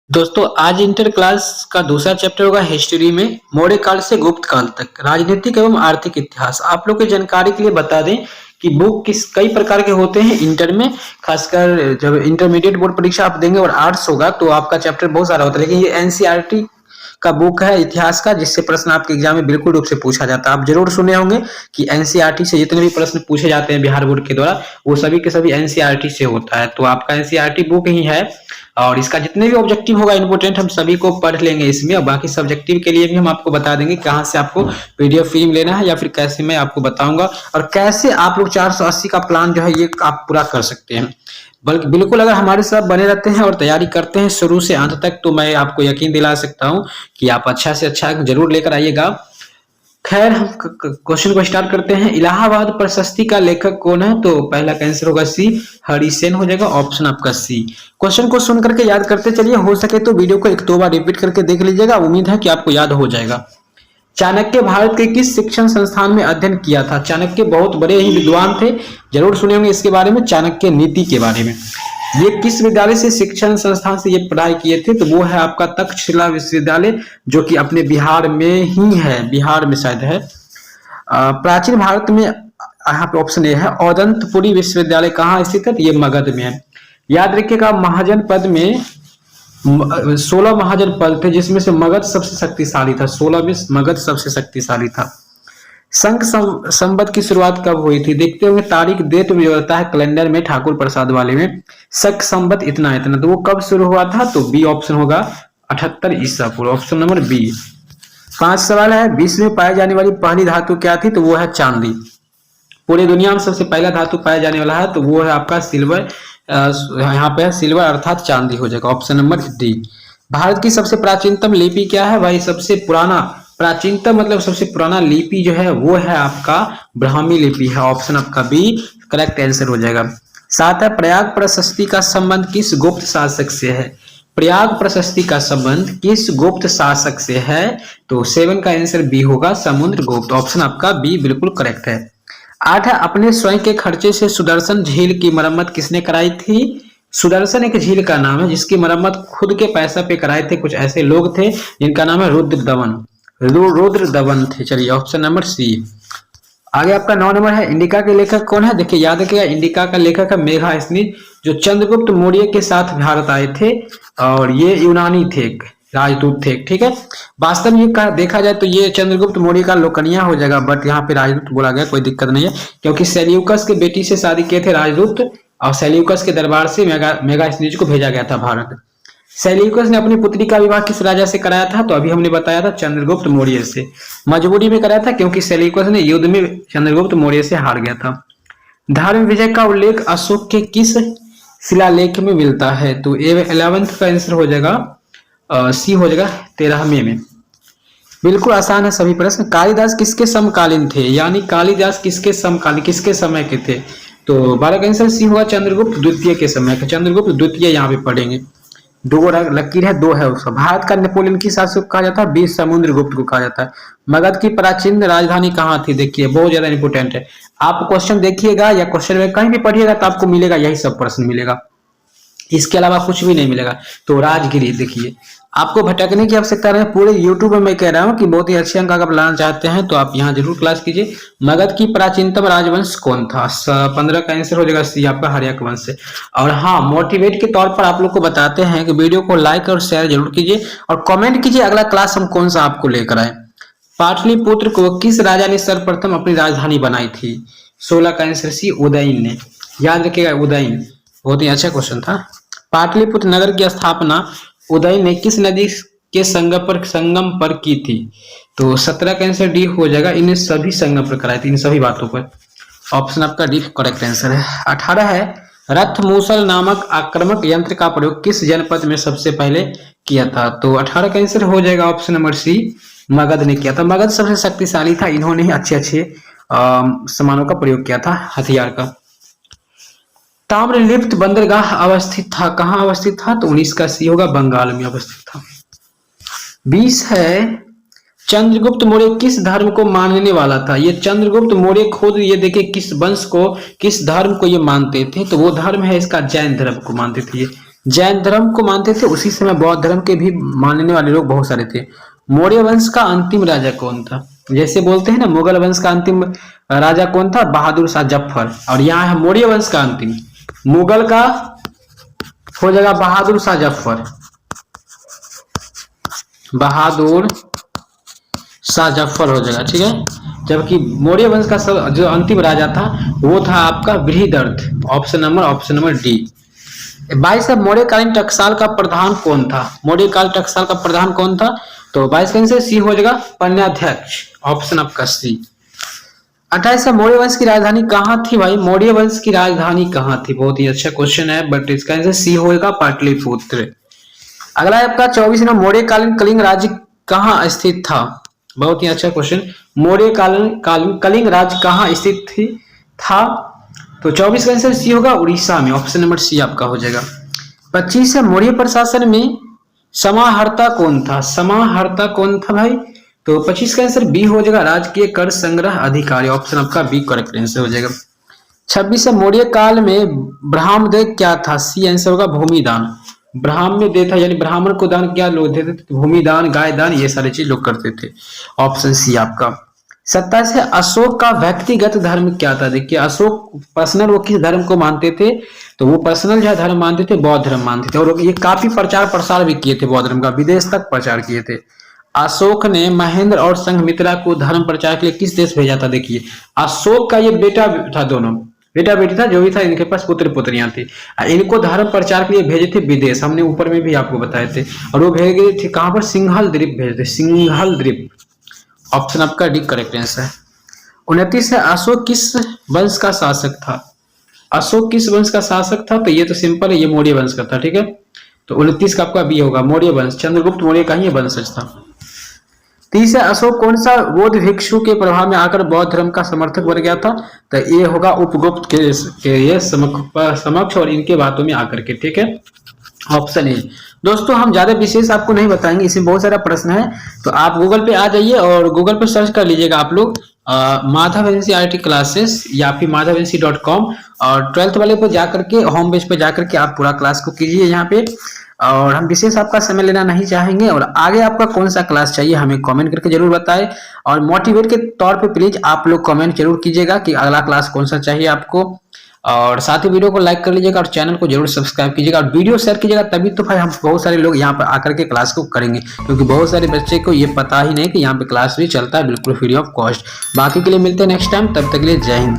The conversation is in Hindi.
दोस्तों आज इंटर क्लास का दूसरा चैप्टर होगा हिस्ट्री में मौर्य काल से गुप्त काल तक राजनीतिक एवं आर्थिक इतिहास। आप लोग की जानकारी के लिए बता दें कि बुक किस कई प्रकार के होते हैं इंटर में, खासकर जब इंटरमीडिएट बोर्ड परीक्षा आप देंगे और आर्ट्स होगा तो आपका चैप्टर बहुत सारा होता है, लेकिन ये एनसीईआरटी का बुक है इतिहास का, जिससे प्रश्न आपके एग्जाम में बिल्कुल रूप से पूछा जाता है। आप जरूर सुने होंगे कि एनसीईआरटी से जितने भी प्रश्न पूछे जाते हैं बिहार बोर्ड के द्वारा वो सभी के सभी एनसीईआरटी से होता है। तो आपका एनसीईआरटी बुक ही है और इसका जितने भी ऑब्जेक्टिव होगा इंपोर्टेंट हम सभी को पढ़ लेंगे इसमें, और बाकी सब्जेक्टिव के लिए भी हम आपको बता देंगे कहाँ से आपको पीडीएफ फिल्म लेना है या फिर कैसे मैं आपको बताऊंगा और कैसे आप लोग 480 का प्लान जो है ये आप पूरा कर सकते हैं। बल्कि बिल्कुल अगर हमारे साथ बने रहते हैं और तैयारी करते हैं शुरू से अंत तक तो मैं आपको यकीन दिला सकता हूं कि आप अच्छा से अच्छा जरूर लेकर आइएगा। खैर हम क्वेश्चन को स्टार्ट करते हैं। इलाहाबाद प्रशस्ति का लेखक कौन है? तो पहला का आंसर होगा सी, हरिसेन हो जाएगा, ऑप्शन आपका सी। क्वेश्चन को सुन करके याद करते चलिए, हो सके तो वीडियो को एक दो बार रिपीट करके देख लीजिएगा, उम्मीद है कि आपको याद हो जाएगा। चाणक्य भारत के किस शिक्षण संस्थान में अध्ययन किया था? चाणक्य बहुत बड़े ही विद्वान थे, जरूर सुने होंगे इसके बारे में, चाणक्य नीति के बारे में। ये किस विद्यालय से शिक्षण संस्थान से ये पढ़ाई किए थे? तो वो है आपका तक्षशिला विश्वविद्यालय, जो कि अपने बिहार में ही है, बिहार में शायद है। प्राचीन भारत में यहाँ पे ऑप्शन ए है औदंतपुरी विश्वविद्यालय कहाँ स्थित है? तो ये मगध में है। याद रखिएगा महाजन पद में 16 महाजन पद थे जिसमें से मगध सबसे शक्तिशाली था, 16 में मगध सबसे शक्तिशाली था। संघ संबंध की शुरुआत कब हुई थी? देखते होंगे तारीख डेट में होता है कैलेंडर में ठाकुर प्रसाद वाले में, संघ संबंध इतना इतना, तो वो कब शुरू हुआ था? तो बी ऑप्शन होगा 78 ईसा पूर्व, ऑप्शन नंबर बी। 5 सवाल है। विश्व में पाई जाने वाली पहली धातु क्या थी? तो वो है चांदी। पूरी दुनिया में सबसे पहला धातु पाया जाने वाला है तो वो है आपका सिल्वर, यहाँ पे सिल्वर अर्थात चांदी हो जाएगा, ऑप्शन नंबर डी। भारत की सबसे प्राचीनतम लिपि क्या है भाई? सबसे पुराना प्राचीनतम मतलब सबसे पुराना लिपि जो है वो है आपका ब्राह्मी लिपि है, ऑप्शन आपका बी करेक्ट आंसर हो जाएगा। 7 है प्रयाग प्रशस्ति का संबंध किस गुप्त शासक से है? प्रयाग प्रशस्ति का संबंध किस गुप्त शासक से है? तो 7 का आंसर बी होगा समुद्रगुप्त, ऑप्शन आपका बी बिल्कुल करेक्ट है। 8 है अपने स्वयं के खर्चे से सुदर्शन झील की मरम्मत किसने कराई थी? सुदर्शन एक झील का नाम है जिसकी मरम्मत खुद के पैसा पे कराए थे कुछ ऐसे लोग थे जिनका नाम है रुद्रदमन थे। चलिए ऑप्शन नंबर सी। आगे आपका 9 नंबर है इंडिका के लेखक कौन है? देखिए याद रखिएगा इंडिका का लेखक है मेगास्थनीज, जो चंद्रगुप्त मौर्य के साथ भारत आए थे और ये यूनानी थे, राजदूत थे, ठीक है। वास्तव में देखा जाए तो ये चंद्रगुप्त मौर्य का लोकनिया हो जाएगा, बट यहाँ पे राजदूत बोला गया, कोई दिक्कत नहीं है क्योंकि सेल्यूकस के बेटी से शादी किए थे राजदूत और सेल्यूकस के दरबार से मेगास्थनीज को भेजा गया था भारत। सेल्यूकस ने अपनी पुत्री का विवाह किस राजा से कराया था? तो अभी हमने बताया था चंद्रगुप्त मौर्य से, मजबूरी में कराया था क्योंकि सेल्यूकस ने युद्ध में चंद्रगुप्त मौर्य से हार गया था। धर्म विजय का उल्लेख अशोक के किस शिलालेख में मिलता है? तो 11th का आंसर हो जाएगा सी हो जाएगा 13वें में। बिल्कुल आसान है सभी प्रश्न। कालिदास किसके समकालीन थे? यानी कालिदास किसके समकालीन किसके समय के थे? तो 12 का आंसर सी होगा चंद्रगुप्त द्वितीय के समय के, चंद्रगुप्त द्वितीय यहाँ पे पढ़ेंगे। 2 लकीर है, 2 है उसका। भारत का नेपोलियन किस शासक को कहा जाता है? बी समुद्रगुप्त को कहा जाता है। मगध की प्राचीन राजधानी कहाँ थी? देखिए बहुत ज्यादा इंपोर्टेंट है, आप क्वेश्चन देखिएगा या क्वेश्चन में कहीं भी पढ़िएगा तो आपको मिलेगा यही सब प्रश्न मिलेगा, इसके अलावा कुछ भी नहीं मिलेगा। तो राजगिरी देखिए, आपको भटकने की आवश्यकता नहीं, पूरे यूट्यूब में मैं कह रहा हूँ कि बहुत ही अच्छे अंक अगर लाना चाहते हैं तो आप यहाँ जरूर क्लास कीजिए। मगध की प्राचीनतम राजवंश कौन था? 15 का आंसर हो जाएगा सी आपका हर्यक वंश से। और हाँ, मोटिवेट के तौर पर आप लोग को बताते हैं कि वीडियो को लाइक और शेयर जरूर कीजिए और कॉमेंट कीजिए अगला क्लास हम कौन सा आपको लेकर आए। पाटलिपुत्र को किस राजा ने सर्वप्रथम अपनी राजधानी बनाई थी? 16 का आंसर सी उदयन ने, याद रखिएगा उदयन, बहुत ही अच्छा क्वेश्चन था। पाटलिपुत्र नगर की स्थापना उदयन ने किस नदी के संगम पर की थी? तो 17 का आंसर डी हो जाएगा, इन्हें सभी संगम पर कराई थी, इन सभी बातों पर, ऑप्शन आपका डी करेक्ट आंसर है। 18 है रथ मूसल नामक आक्रामक यंत्र का प्रयोग किस जनपद में सबसे पहले किया था? तो 18 का आंसर हो जाएगा ऑप्शन नंबर सी, मगध ने किया था। मगध सबसे शक्तिशाली था, इन्होंने ही अच्छे अच्छे सामानों का प्रयोग किया था, हथियार का। ताम्रलिप्त बंदरगाह अवस्थित था, कहाँ अवस्थित था? तो 19 का सी होगा, बंगाल में अवस्थित था। 20 है चंद्रगुप्त मौर्य किस धर्म को मानने वाला था? ये चंद्रगुप्त मौर्य खुद ये देखिए किस वंश को किस धर्म को ये मानते थे? तो वो धर्म है इसका जैन धर्म को मानते थे। जैन धर्म को मानते थे, उसी समय बौद्ध धर्म के भी मानने वाले लोग बहुत सारे थे। मौर्य वंश का अंतिम राजा कौन था? जैसे बोलते हैं ना, मुगल वंश का अंतिम राजा कौन था? बहादुर शाह जफर। और यहाँ है मौर्य वंश का अंतिम, मुगल का हो जाएगा बहादुर शाह जफर, बहादुर शाह जफर हो जाएगा, ठीक है। जबकि मौर्य वंश का जो अंतिम राजा था वो था आपका बृहदर्थ, ऑप्शन नंबर डी। 22 मौर्यकालीन टकसाल का प्रधान कौन था? मौर्यकाल टकसाल का प्रधान कौन था? तो 22 का आंसर सी हो जाएगा, पन्याध्यक्ष, ऑप्शन आपका सी। 28 मौर्य वंश की राजधानी कहाँ थी भाई? मौर्य वंश की राजधानी कहाँ थी? बहुत ही अच्छा क्वेश्चन है, बट इसका आंसर सी होगा, पाटलिपुत्र। अगला है आपका 24 मौर्यकालीन कलिंग राज्य कहाँ स्थित था? बहुत ही अच्छा क्वेश्चन। मौर्यकालीन कलिंग राज्य कहाँ स्थित था? तो 24 का आंसर सी होगा, उड़ीसा में, ऑप्शन नंबर सी आपका हो जाएगा। 25 मौर्य प्रशासन में समाहर्ता कौन था? समाहर्ता कौन था भाई? तो 25 का आंसर बी हो जाएगा, राजकीय कर संग्रह अधिकारी, ऑप्शन आपका बी करेक्ट आंसर हो जाएगा। 26 मौर्य काल में ब्राह्मदेय क्या था? सी आंसर होगा, भूमिदान। ब्राह्मण दे था, यानी ब्राह्मण को दान क्या लोग देते थे? भूमिदान, गाय दान, ये सारी चीज लोग करते थे, ऑप्शन सी आपका। 27 है अशोक का व्यक्तिगत धर्म क्या था? देखिए अशोक पर्सनल वो किस धर्म को मानते थे? तो वो पर्सनल जो धर्म मानते थे, बौद्ध धर्म मानते थे, और ये काफी प्रचार प्रसार भी किए थे बौद्ध धर्म का, विदेश तक प्रचार किए थे। अशोक ने महेंद्र और संघमित्रा को धर्म प्रचार के लिए किस देश भेजा था? देखिए अशोक का ये बेटा था, दोनों बेटा बेटी था, जो भी था, इनके पास पुत्र पुत्रियां थी, इनको धर्म प्रचार के लिए भेजे थे विदेश, हमने ऊपर में भी आपको बताए थे। और वो भेज गए थे कहां पर? सिंघल द्वीप भेजे थे, सिंघल द्वीप, ऑप्शन आपका डी करेक्ट आंसर है। 29 है अशोक किस वंश का शासक था? अशोक किस वंश का शासक था? तो ये तो सिंपल है, ये मौर्य वंश का था, ठीक है। तो 29 का आपका बी होगा, मौर्य वंश, चंद्रगुप्त मौर्य का ही वंशज था। 30 है अशोक कौन सा बौद्ध भिक्षु के प्रभाव में आकर बौद्ध धर्म का समर्थक बन गया था? तो ये होगा उपगुप्त के ये समक्ष और इनके बातों में आकर के, ठीक है, ऑप्शन ए। दोस्तों हम ज्यादा विशेष आपको नहीं बताएंगे, इसमें बहुत सारा प्रश्न है, तो आप गूगल पे आ जाइए और गूगल पे सर्च कर लीजिएगा आप लोग माधव NCERT क्लासेस या फिर madhavanc.com, और 12th वाले पे जाकर के होम पेज पे जाकर के आप पूरा क्लास को कीजिए यहाँ पे। और हम विशेष आपका समय लेना नहीं चाहेंगे, और आगे आपका कौन सा क्लास चाहिए हमें कमेंट करके जरूर बताएं, और मोटिवेट के तौर पे प्लीज आप लोग कमेंट जरूर कीजिएगा कि अगला क्लास कौन सा चाहिए आपको। और साथ ही वीडियो को लाइक कर लीजिएगा और चैनल को जरूर सब्सक्राइब कीजिएगा और वीडियो शेयर कीजिएगा, तभी तो भाई हम बहुत सारे लोग यहाँ पर आकर के क्लास को करेंगे, क्योंकि बहुत सारे बच्चे को ये पता ही नहीं कि यहाँ पे क्लास भी चलता है बिल्कुल फ्री ऑफ कॉस्ट। बाकी के लिए मिलते हैं नेक्स्ट टाइम, तब तक के लिए जय हिंद।